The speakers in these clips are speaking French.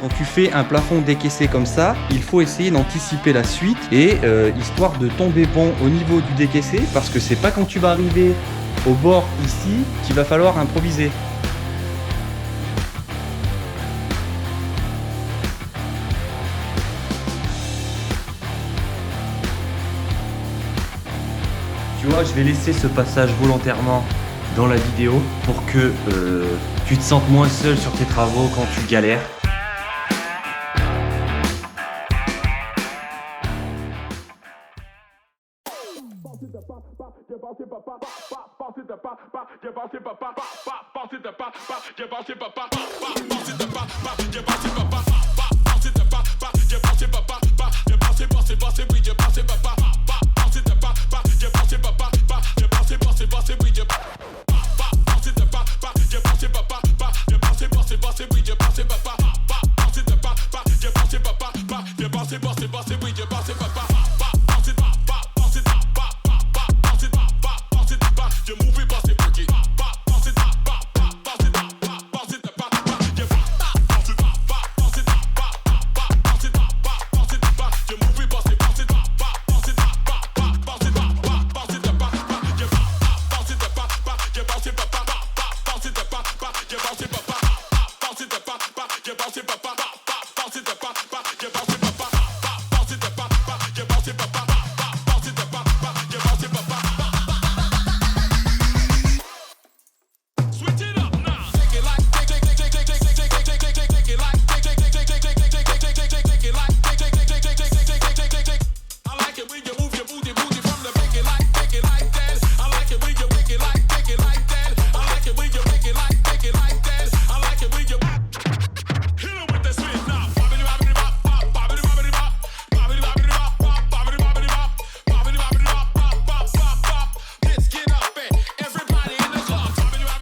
Quand tu fais un plafond décaissé comme ça, il faut essayer d'anticiper la suite et histoire de tomber bon au niveau du décaissé, parce que c'est pas quand tu vas arriver au bord ici qu'il va falloir improviser. Tu vois, je vais laisser ce passage volontairement dans la vidéo pour que tu te sentes moins seul sur tes travaux quand tu galères.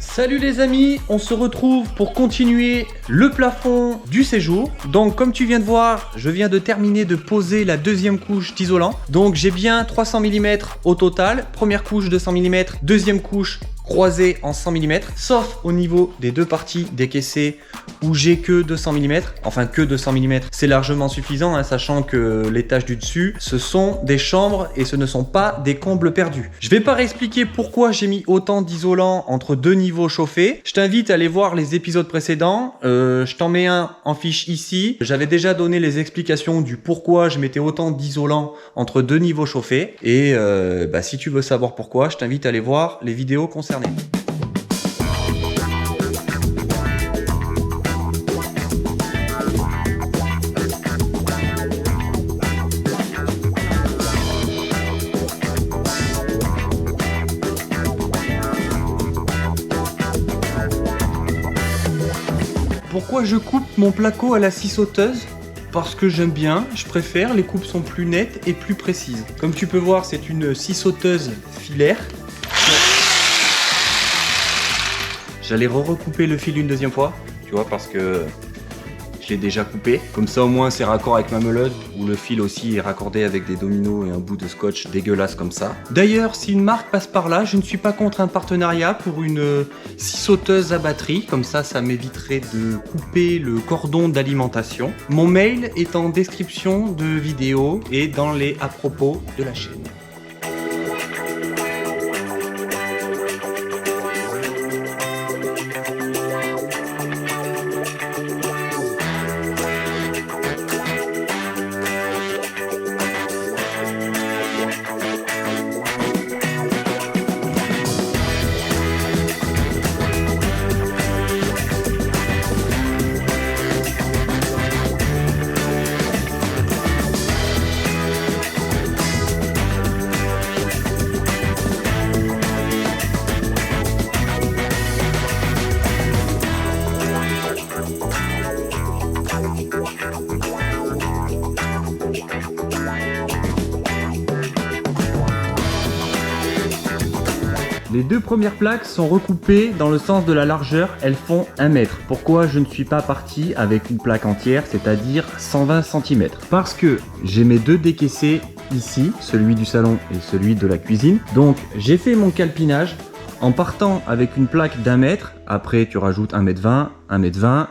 Salut les amis, on se retrouve pour continuer le plafond du séjour. Donc comme tu viens de voir, je viens de terminer de poser la deuxième couche d'isolant. Donc j'ai bien 300 mm au total. Première couche 200 mm, deuxième couche croisée en 100 mm. Sauf au niveau des deux parties décaissées où j'ai que 200 mm. Enfin que 200 mm, c'est largement suffisant, hein, sachant que les tâches du dessus, ce sont des chambres et ce ne sont pas des combles perdus. Je vais pas réexpliquer pourquoi j'ai mis autant d'isolant entre deux niveaux chauffés. Je t'invite à aller voir les épisodes précédents. Je t'en mets un en fiche ici. J'avais déjà donné les explications du pourquoi je mettais autant d'isolant entre deux niveaux chauffés. Et si tu veux savoir pourquoi, je t'invite à aller voir les vidéos concernées. Pourquoi je coupe mon placo à la scie sauteuse? Parce que j'aime bien, je préfère, les coupes sont plus nettes et plus précises. Comme tu peux voir, c'est une scie sauteuse filaire. J'allais recouper le fil une deuxième fois, tu vois, parce que je l'ai déjà coupé. Comme ça au moins c'est raccord avec ma meuleuse, où le fil aussi est raccordé avec des dominos et un bout de scotch dégueulasse comme ça. D'ailleurs, si une marque passe par là, je ne suis pas contre un partenariat pour une scie sauteuse à batterie. Comme ça m'éviterait de couper le cordon d'alimentation. Mon mail est en description de vidéo et dans les à propos de la chaîne. Les deux premières plaques sont recoupées dans le sens de la largeur, elles font 1 mètre. Pourquoi je ne suis pas parti avec une plaque entière, c'est-à-dire 120 cm? Parce que j'ai mes deux décaissés ici, celui du salon et celui de la cuisine. Donc j'ai fait mon calpinage en partant avec une plaque d'1 mètre. Après tu rajoutes 1,20 m, 1,20 m,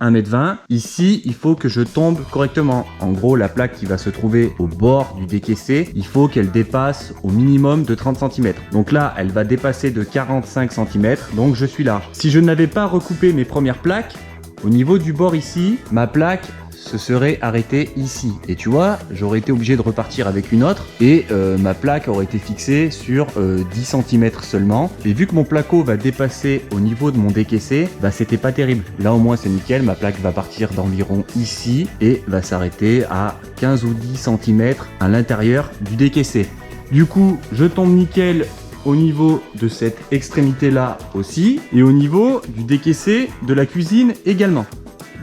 1,20 m. Ici, il faut que je tombe correctement. En gros, la plaque qui va se trouver au bord du décaissé, il faut qu'elle dépasse au minimum de 30 cm. Donc là, elle va dépasser de 45 cm, donc je suis là. Si je n'avais pas recoupé mes premières plaques, au niveau du bord ici, ma plaque se serait arrêtée ici. Et tu vois, j'aurais été obligé de repartir avec une autre et ma plaque aurait été fixée sur 10 cm seulement. Et vu que mon placo va dépasser au niveau de mon décaissé, bah c'était pas terrible. Là au moins c'est nickel, ma plaque va partir d'environ ici et va s'arrêter à 15 ou 10 cm à l'intérieur du décaissé. Du coup, je tombe nickel au niveau de cette extrémité là aussi et au niveau du décaissé de la cuisine également.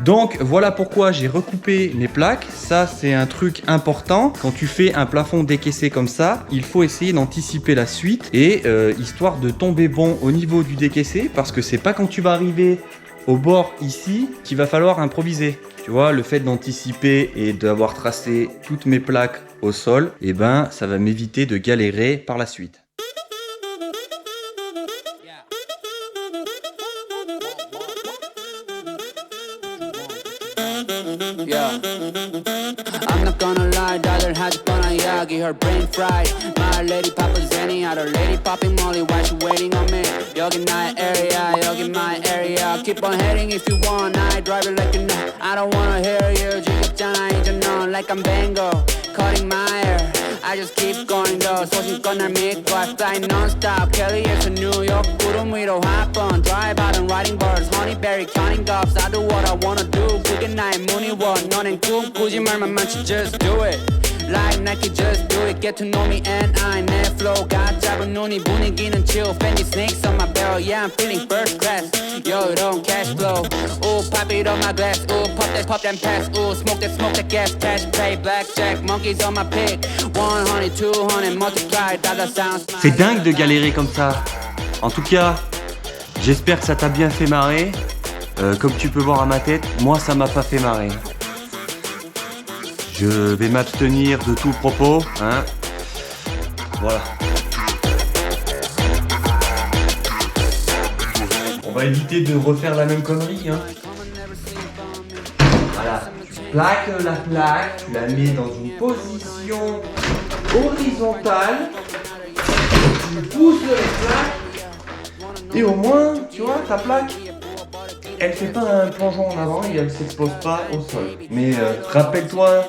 Donc voilà pourquoi j'ai recoupé mes plaques. Ça c'est un truc important. Quand tu fais un plafond décaissé comme ça, il faut essayer d'anticiper la suite et histoire de tomber bon au niveau du décaissé, parce que c'est pas quand tu vas arriver au bord ici qu'il va falloir improviser. Tu vois, le fait d'anticiper et d'avoir tracé toutes mes plaques au sol, et ben ça va m'éviter de galérer par la suite. Yeah, I'm not gonna lie, daughter has gonna yagi, her brain fried. My lady papa Zenny, other lady popping molly, why she waiting on me? Yogi my area, yogi my area. Keep on heading if you want, I drive it like you know. I don't wanna hear you, 지겹잖아 이제 넌 like I'm Bango, cutting my hair. I just keep going though, 소신껏 날 믿고 I fly non-stop, Kelly에서 New York 구름 위로 hop on, drive out and riding birds, honeyberry counting gobs. I do what I wanna do, 그게 나의 문의원. 너넨 꿈꾸지 말만 많지, just do it. Like Nike, just do it. Get to know me and I 내 flow가 작은 눈이 분위기는 chill. Fendi snakes on my barrel, yeah I'm feeling first class. Yo, 이런 cash flow. Ooh, pop it on my glass. Ooh, pop that pass. Ooh, smoke that gas. Cash play, blackjack, monkeys on my pick. 100, 200, multiply, dollar sounds. C'est dingue de galérer comme ça. En tout cas, j'espère que ça t'a bien fait marrer. Comme tu peux voir à ma tête, moi ça m'a pas fait marrer. Je vais m'abstenir de tout propos, hein. Voilà. On va éviter de refaire la même connerie, hein. Voilà. Tu plaques la plaque, tu la mets dans une position horizontale, tu pousses les plaques, et au moins, tu vois, ta plaque, elle fait pas un plongeon en avant et elle s'expose pas au sol. Mais rappelle-toi,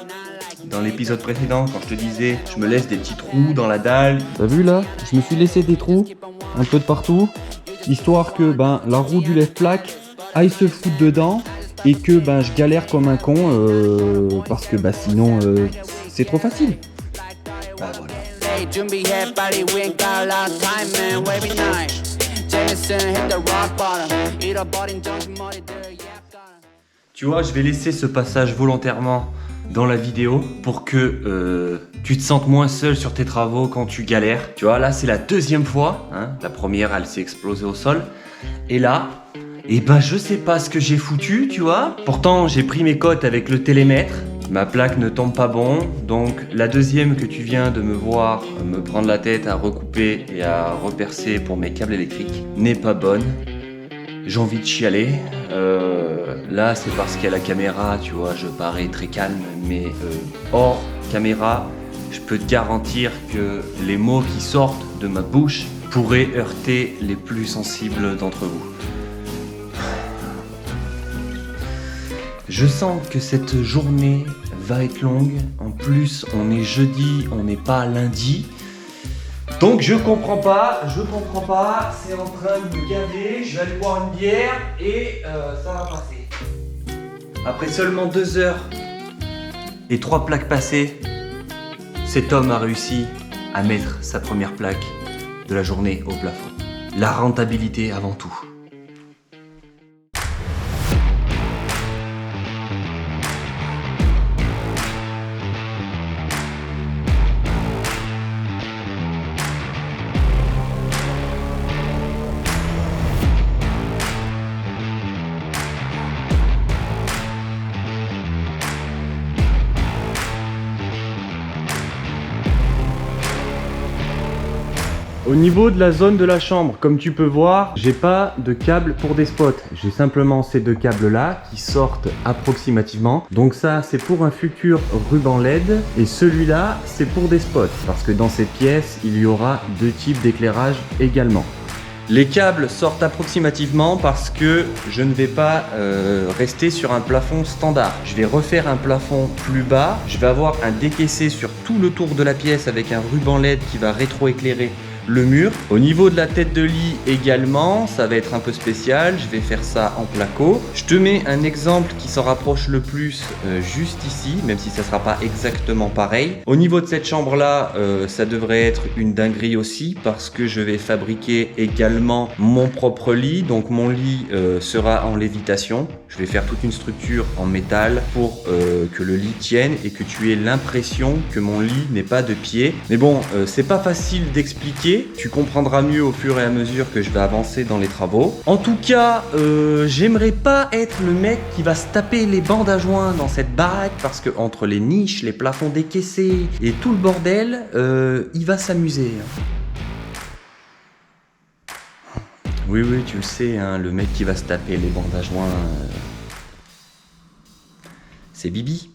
dans l'épisode précédent, quand je te disais, je me laisse des petits trous dans la dalle. T'as vu là? Je me suis laissé des trous, un peu de partout, histoire que la roue du lève-plaque aille se foutre dedans et que je galère comme un con parce que sinon c'est trop facile. Voilà. Tu vois, je vais laisser ce passage volontairement dans la vidéo pour que tu te sentes moins seul sur tes travaux quand tu galères. Tu vois, là c'est la deuxième fois, hein. La première elle s'est explosée au sol et là, je sais pas ce que j'ai foutu, tu vois. Pourtant j'ai pris mes cotes avec le télémètre, ma plaque ne tombe pas bon, donc la deuxième que tu viens de me voir me prendre la tête à recouper et à repercer pour mes câbles électriques n'est pas bonne. J'ai envie de chialer. Là c'est parce qu'il y a la caméra, tu vois, je parais très calme, mais hors caméra, je peux te garantir que les mots qui sortent de ma bouche pourraient heurter les plus sensibles d'entre vous. Je sens que cette journée va être longue. En plus, on est jeudi, on n'est pas lundi. Donc je comprends pas, c'est en train de me gaver, je vais aller boire une bière et ça va passer. Après seulement 2 heures et 3 plaques passées, cet homme a réussi à mettre sa première plaque de la journée au plafond. La rentabilité avant tout. Au niveau de la zone de la chambre, comme tu peux voir, j'ai pas de câble pour des spots. J'ai simplement ces deux câbles là qui sortent approximativement. Donc ça, c'est pour un futur ruban LED et celui-là, c'est pour des spots parce que dans cette pièce, il y aura deux types d'éclairage également. Les câbles sortent approximativement parce que je ne vais pas rester sur un plafond standard. Je vais refaire un plafond plus bas. Je vais avoir un décaissé sur tout le tour de la pièce avec un ruban LED qui va rétroéclairer le mur. Au niveau de la tête de lit également, ça va être un peu spécial. Je vais faire ça en placo. Je te mets un exemple qui s'en rapproche le plus juste ici, même si ça ne sera pas exactement pareil. Au niveau de cette chambre là, ça devrait être une dinguerie aussi parce que je vais fabriquer également mon propre lit. Donc mon lit sera en lévitation. Je vais faire toute une structure en métal pour que le lit tienne et que tu aies l'impression que mon lit n'est pas de pied. Mais bon, c'est pas facile d'expliquer. Tu comprendras mieux au fur et à mesure que je vais avancer dans les travaux. En tout cas, j'aimerais pas être le mec qui va se taper les bandes à joints dans cette baraque parce que entre les niches, les plafonds décaissés et tout le bordel, il va s'amuser. Oui, tu le sais, hein, le mec qui va se taper les bandes à joints, c'est Bibi.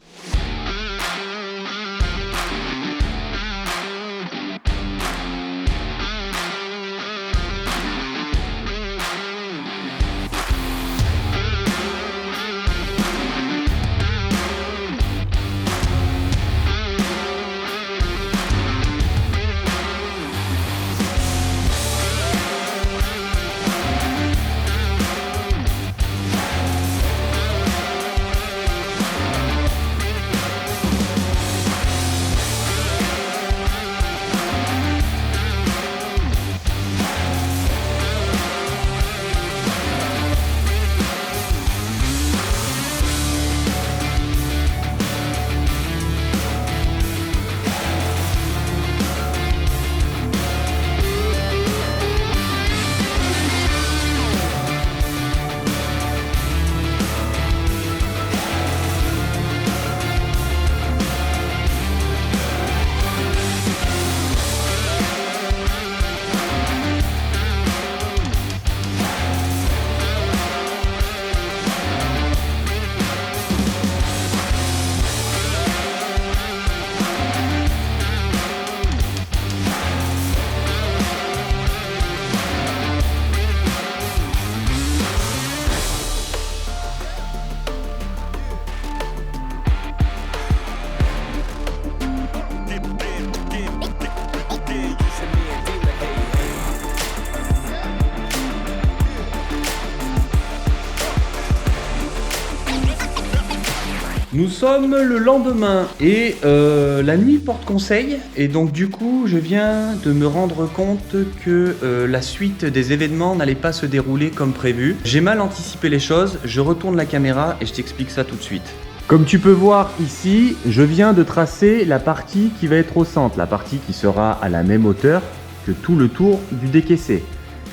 Nous sommes le lendemain et la nuit porte conseil et donc du coup je viens de me rendre compte que la suite des événements n'allait pas se dérouler comme prévu. J'ai mal anticipé les choses, je retourne la caméra et je t'explique ça tout de suite. Comme tu peux voir ici, je viens de tracer la partie qui va être au centre, la partie qui sera à la même hauteur que tout le tour du décaissé.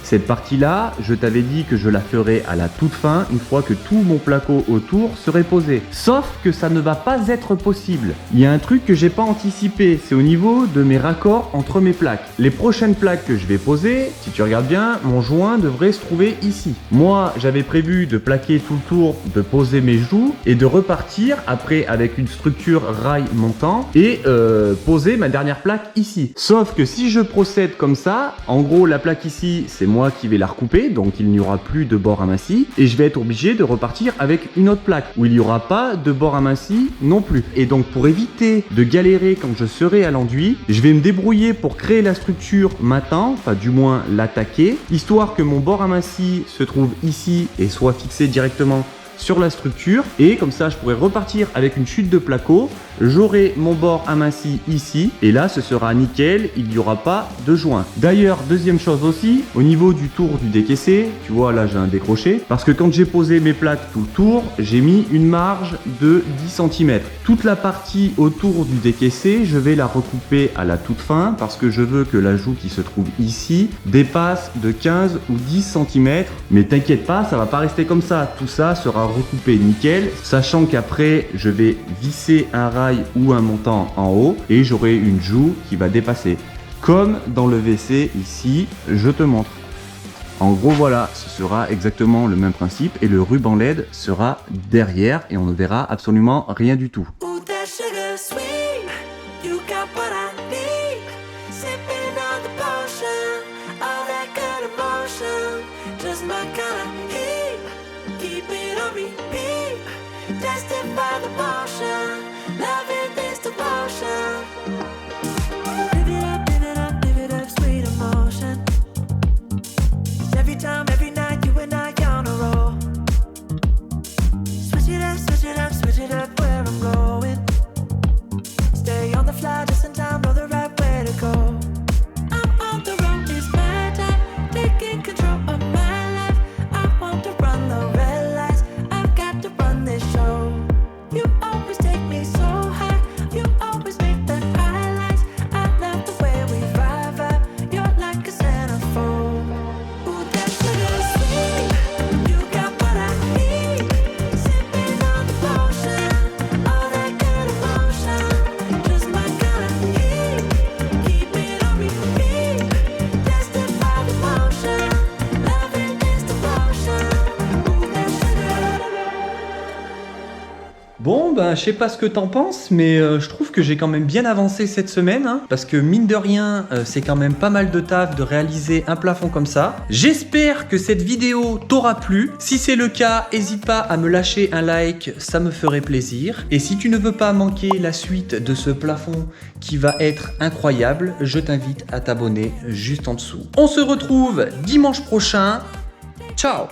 Cette partie-là, je t'avais dit que je la ferai à la toute fin, une fois que tout mon placo autour serait posé. Sauf que ça ne va pas être possible. Il y a un truc que j'ai pas anticipé, c'est au niveau de mes raccords entre mes plaques. Les prochaines plaques que je vais poser, si tu regardes bien, mon joint devrait se trouver ici. Moi, j'avais prévu de plaquer tout le tour, de poser mes joues et de repartir après avec une structure rail montant et poser ma dernière plaque ici. Sauf que si je procède comme ça, en gros la plaque ici, c'est moi qui vais la recouper, donc il n'y aura plus de bord aminci et je vais être obligé de repartir avec une autre plaque où il n'y aura pas de bord aminci non plus. Et donc pour éviter de galérer quand je serai à l'enduit, je vais me débrouiller pour créer la structure maintenant, enfin du moins l'attaquer, histoire que mon bord aminci se trouve ici et soit fixé directement sur la structure et comme ça je pourrais repartir avec une chute de placo, j'aurai mon bord aminci ici et là ce sera nickel, il n'y aura pas de joint. D'ailleurs deuxième chose aussi, au niveau du tour du décaissé, tu vois là j'ai un décroché, parce que quand j'ai posé mes plaques tout le tour, j'ai mis une marge de 10 cm. Toute la partie autour du décaissé, je vais la recouper à la toute fin parce que je veux que la joue qui se trouve ici dépasse de 15 ou 10 cm, mais t'inquiète pas, ça va pas rester comme ça, tout ça sera recoupé nickel, sachant qu'après je vais visser un rail ou un montant en haut et j'aurai une joue qui va dépasser. comme dans le WC ici, je te montre. En gros voilà, ce sera exactement le même principe et le ruban LED sera derrière et on ne verra absolument rien du tout. Bon, ben, je sais pas ce que t'en penses, mais je trouve que j'ai quand même bien avancé cette semaine, hein, parce que mine de rien, c'est quand même pas mal de taf de réaliser un plafond comme ça. J'espère que cette vidéo t'aura plu. Si c'est le cas, n'hésite pas à me lâcher un like, ça me ferait plaisir. Et si tu ne veux pas manquer la suite de ce plafond qui va être incroyable, je t'invite à t'abonner juste en dessous. On se retrouve dimanche prochain. Ciao!